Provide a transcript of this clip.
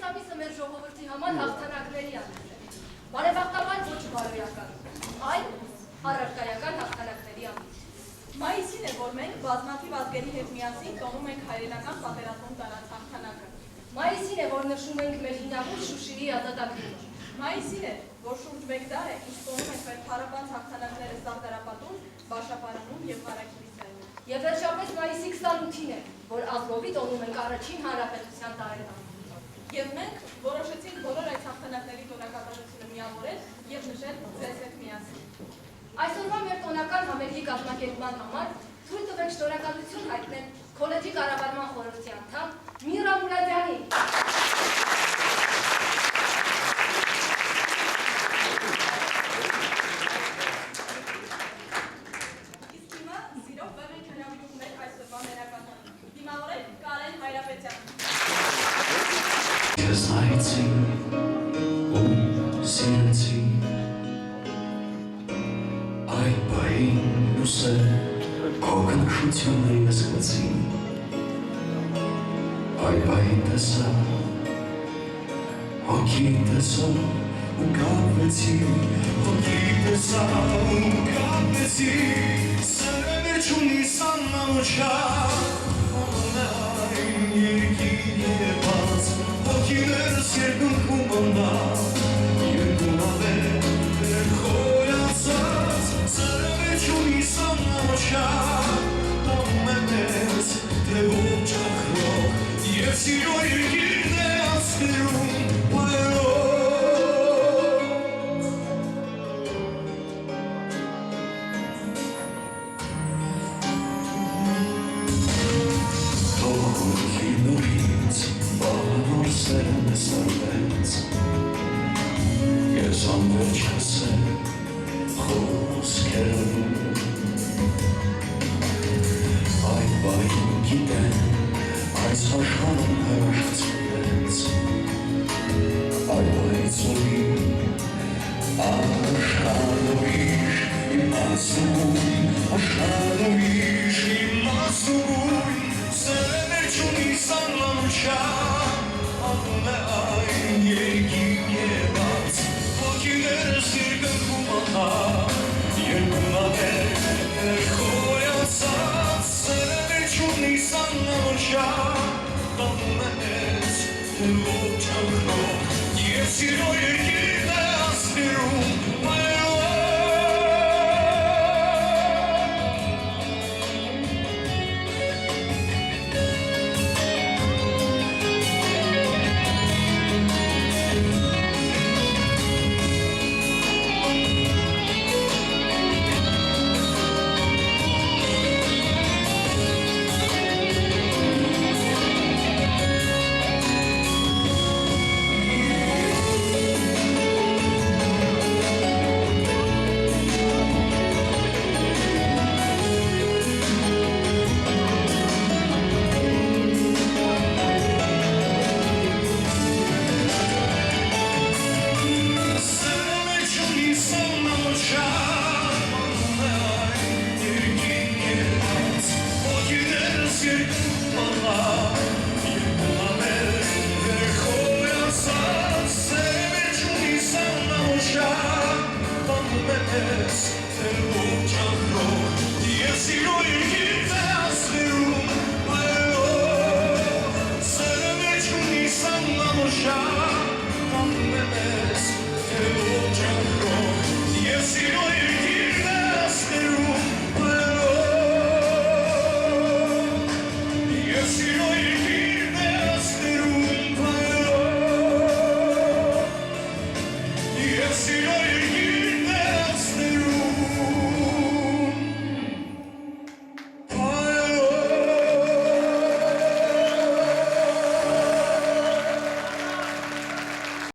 այս ամիսը մեր ժողովրդի համար հաղթանակների ամիս է։ Բարեբախտաբար ոչ բարոյական, այլ առարկայական հաղթանակների ամիս։ Մայիսին է, որ մենք բազմաթիվ ազգերի հետ միասին տոնում ենք հայրենական պատերազմում տարած հաղթանակը։ Մայիսին է, որ նշում ենք մեր հինավուրց Շուշիի ազատագրումը։ Մայիսին է, որ շուրջ մեկ դար է, ինչ տոնում ենք մեր փառապանց հաղթանակները Սաղդարապատում, Բաշապարանում և Ղարաքիլիսայում։ Եվ վերջապես մայիսի 28-ին է, որ ազգովի տոնում ենք առաջին հանրապետության տարեդան։ Եվ մենք որոշեցինք բոլոր այդ հաղթանակների տոնակատարությունը միավորել և նշել ձեզ հետ միասին։ Այսօրվա մեր տոնական համերգի կազմակերպման համար թույլ տվեք շնորհակալություն հայտնել քոլեջի կառավարման խորհրդի անդամ Միրա Մուրադյանին։ Իսկ հիմա սիրով բեմ ենք հրավիրում մեր այսօրվա մերակատարին։ Դիմավորել Կարեն Հայրապետյան։ Ես նայեցի ու սիրեցի այդ բային լուսեր քո քնքշությունն էի զգացի այդ բային տեսա հոգի տեսա ու կապվեցի հոգի տեսա ու կապվեցի սրերը չունի սաննաուչա օնայն երկին եված հոգիներս երկնքում ոնա երկուն ավեր խոյացած սրերը չունի սաննաուչա տանում է մեզ թե ով ճախրող և սիրո երկիրն է ասներում Ես անվերջ հասել խոսքերում Այդ բային գիտեն այս աշխարհում հրաշքցվեց Այդ բայից ուրիշ աշխարհ ուրիշ իմացում աշխարհ ուրիշ իմացում սերներ չունի սանլանուչա անում է այն երկին եված հոգիներս երկնքում ահա երկուն ավեր խոյացած սերներ չունի սանլանուչա տանում է մեզ թե ով ճախրող և սիրո երկիրն է ասներում Yes, you know